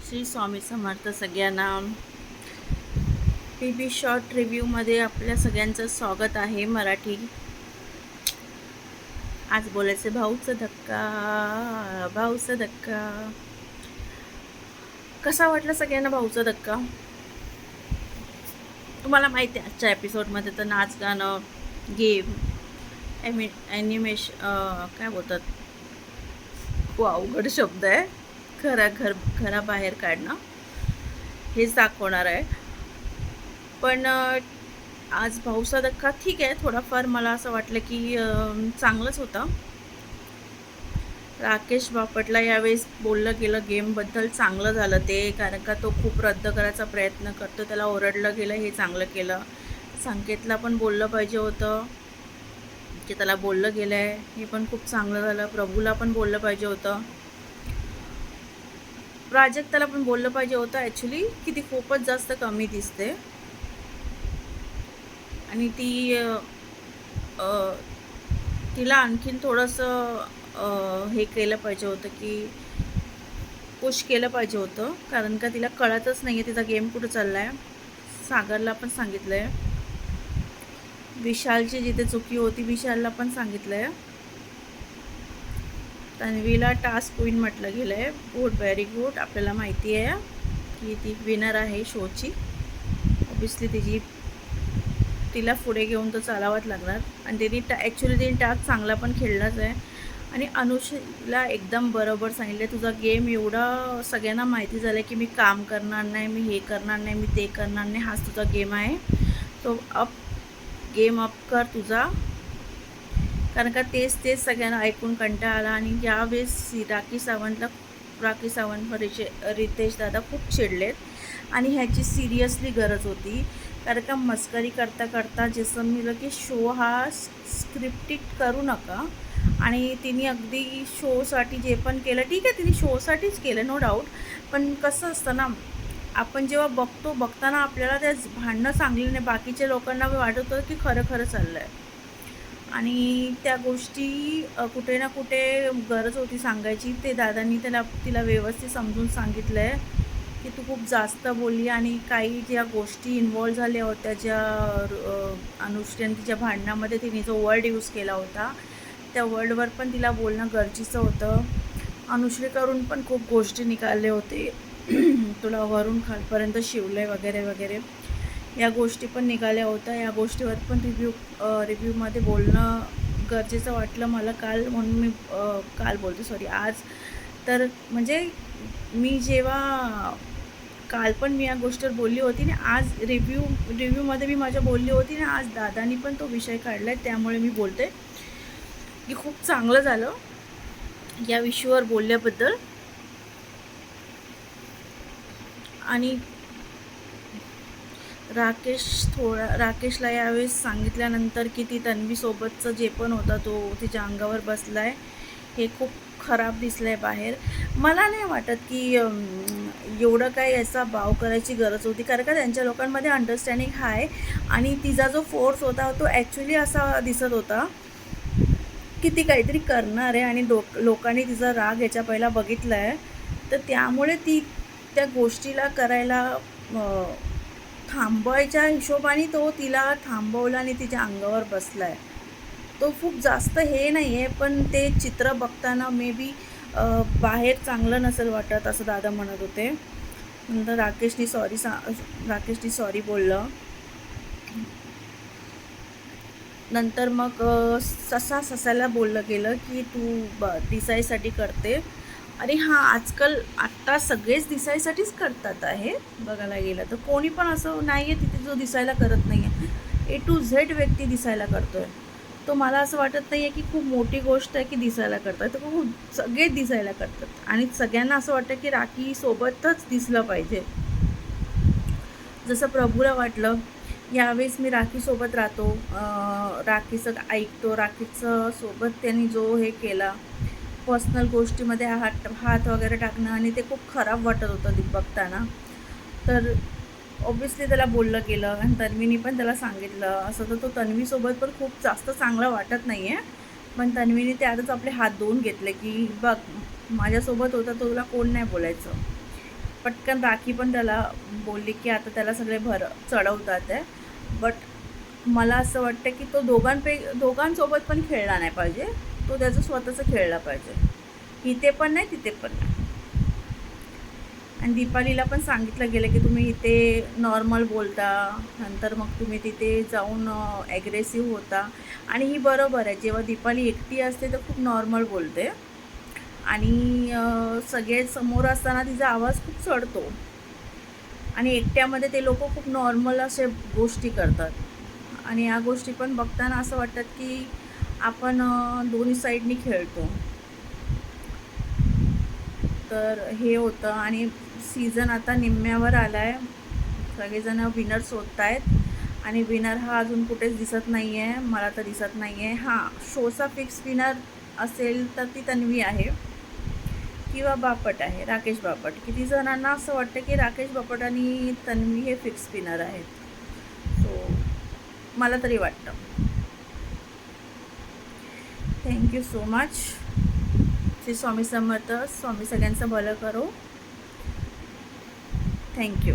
श्री स्वामी समर्थ सगळ्यांना. P short रिव्ह्यूमध्ये आपल्या सगळ्यांचं स्वागत आहे. मराठी आज बोलायचं भाऊचा धक्का. भाऊचा धक्का कसा वाटला सगळ्यांना? भाऊचा धक्का तुम्हाला माहिती आहे, आजच्या एपिसोडमध्ये तर नाच गाणं, गेम, ॲनिमेशन, काय बोलतात, खूप अवघड शब्द आहे, घराबाहेर काढणं हेच दाखवणार आहे. पण आज भाऊचा धक्का ठीक आहे, थोडाफार मला असं वाटलं की चांगलंच होतं. राकेश बापटला यावेळेस बोललं गेलं गेमबद्दल, चांगलं झालं ते, कारण का तो खूप रद्द करायचा प्रयत्न करतो, त्याला ओरडलं गेलं, हे चांगलं केलं. संकेतला पण बोललं पाहिजे होतं की त्याला बोललं गेलं आहे, हे पण खूप चांगलं झालं. प्रभूला पण बोललं पाहिजे होतं, प्राजक्ताला पण बोललं पाहिजे होतं ॲक्च्युली, की ती खूपच जास्त कमी दिसते आणि तिला आणखीन थोडंसं हे केलं पाहिजे होतं, की पुश केलं पाहिजे होतं, कारण का तिला कळतच नाही आहे तिचा गेम कुठं चालला आहे. सागरला पण सांगितलं आहे, विशालची जिथे चुकी होती विशालला पण सांगितलं आहे. तन्वीला टास्क क्वीन म्हटलं गेलं आहे. Good, very good. आपल्याला माहिती आहे की ती विनर आहे शोची. ऑब्वियसली तिला पुढे घेऊन तर चालावंच लागणार, आणि तिने टास्क चांगला पण खेळलाच आहे. आणि अनुषला एकदम बरोबर सांगितलं, तुझा गेम एवढा सगळ्यांना माहिती झालं की मी काम करणार नाही, मी हे करणार नाही, मी ते करणार नाही, हाच तुझा गेम आहे, तो गेम अप कर तुझा. कारण का तेच सगळ्यांना ऐकून कंटाळा आला. आणि यावेळेस राखी सावंतवर रितेश दादा खूप चिडलेत, आणि ह्याची सिरियसली गरज होती. कारण का मस्करी करता करता जे समजलं की शो हा स्क्रिप्टेड करू नका, आणि तिने अगदी शोसाठी जे पण केलं, ठीक आहे, तिने शोसाठीच केलं, नो डाऊट. पण कसं असतं ना, आपण जेव्हा बघताना आपल्याला त्या भांडणं चांगली नाही, बाकीच्या लोकांना वाटत होतं की खरं चाललं आहे, आणि त्या गोष्टी कुठे ना कुठे गरज होती सांगायची. ते दादांनी तिला व्यवस्थित समजून सांगितलं आहे की तू खूप जास्त बोलली, आणि काही ज्या गोष्टी इन्वॉल्व झाल्या होत्या, ज्या अनुष्ठेने तिच्या भांडणामध्ये तिने जो वर्ड यूज केला होता, त्या वर्डवर पण तिला बोलणं गरजेचं होतं. अनुश्रीकरून पण खूप गोष्टी निघाले होते, तुला वरून खालपर्यंत शिवलं वगैरे वगैरे, या गोष्टी पण निघाल्या होत्या. या गोष्टीवर पण रिव्ह्यूमध्ये बोलणं गरजेचं वाटलं मला काल, म्हणून मी आज. तर म्हणजे मी जेव्हा काल पण मी या गोष्टीवर बोलली होती ना, आज रिव्ह्यूमध्ये मी माझ्या बोलली होती ना, आज दादानी पण तो विषय काढला आहे, त्यामुळे मी बोलते की खूप चांगलं झालं या विषयावर बोलल्याबद्दल. आणि राकेशला यावेळेस सांगितल्यानंतर की ती तन्वीसोबतचं जे पण होता तो तिच्या अंगावर बसला आहे, हे खूप खराब दिसलं आहे बाहेर. मला नाही वाटत की एवढं काही याचा भाव करायची गरज होती, कारण का त्यांच्या लोकांमध्ये अंडरस्टँडिंग आहे, आणि तिचा जो फोर्स होता तो ॲक्च्युली असा दिसत होता की ती काहीतरी करणार आहे, आणि लोकांनी तिचा राग याच्या पहिला बघितला आहे, तर त्यामुळे ती त्या गोष्टीला करायला थांबवायच्या हिशोबाने तो तिला थांबवला आणि तिच्या अंगावर बसला आहे. तो खूप जास्त हे नाही आहे, पण ते चित्र बघताना मे बी बाहेर चांगलं नसेल वाटत, असं दादा म्हणत होते. नंतर राकेशनी सॉरी बोललं. नंतर मग ससाला बोललं गेलं की तू दिसायसाठी करते. आणि हां, आत्ता सगळेच दिसायसाठीच करतात आहे, बघायला गेलं तर कोणी पण असं नाही आहे तिथे जो दिसायला करत नाही आहे. A to Z व्यक्ती दिसायला करतो आहे, तो मला असं वाटत नाही आहे की खूप मोठी गोष्ट आहे की दिसायला करतात, तर खूप सगळेच दिसायला करतात, आणि सगळ्यांना असं वाटतं की राखीसोबतच दिसलं पाहिजे. जसं प्रभूला वाटलं यावेळेस मी राखीसोबत राहतो, राखीचं ऐकतो, राखीचं सोबत त्यांनी जो हे केला पर्सनल गोष्टीमध्ये हात वगैरे टाकणं, आणि ते खूप खराब वाटत होतं बघताना. तर ऑब्वियसली त्याला बोललं गेलं, आणि तन्वीनी पण त्याला सांगितलं असं, तर तो तन्वीसोबत पण खूप जास्त चांगला वाटत नाही आहे. पण तन्वीने त्यातच आपले हात धुवून घेतले की बघ, माझ्यासोबत होता तो, तुला कोण नाही बोलायचं. पटकन राखी पण त्याला बोलली की आता त्याला सगळे चढवतात आहे. बट मला असं वाटतं की तो दोघांसोबत पण खेळला नाही पाहिजे. तो त्याचं स्वतःचं खेळला पाहिजे. इथे पण नाही, तिथे पण नाही. आणि दीपालीला पण सांगितलं गेलं की तुम्ही इथे नॉर्मल बोलता, नंतर मग तुम्ही तिथे जाऊन ॲग्रेसिव्ह होता. आणि ही बरोबर आहे. जेव्हा दीपाली एकटी असते तर खूप नॉर्मल बोलते आणि सगळे समोर असताना तिचा आवाज खूप चढतो आणि एकट्यामध्ये ते लोक खूप नॉर्मल असे गोष्टी करतात. आणि या गोष्टी पण बघताना असं वाटतात की आपण दोन्ही साईडनी खेळतो. तर हे होतं आणि सीझन आता निम्म्यावर आला आहे. सगळेजण विनर शोधत आहेत आणि विनर हा अजून कुठेच दिसत नाही आहे. मला तर दिसत नाही आहे. हां, शोचा फिक्स विनर असेल तर ती तन्वी आहे किंवा बापट आहे, राकेश बापट. किती जणांना असं वाटतं की राकेश बापट आणि तन्वी हे फिक्स विनर आहेत. सो मला तरी वाटतं. Thank you so much. Shri Swami Samarth. Swami सगळ्यांचं भलं करो. थँक्यू.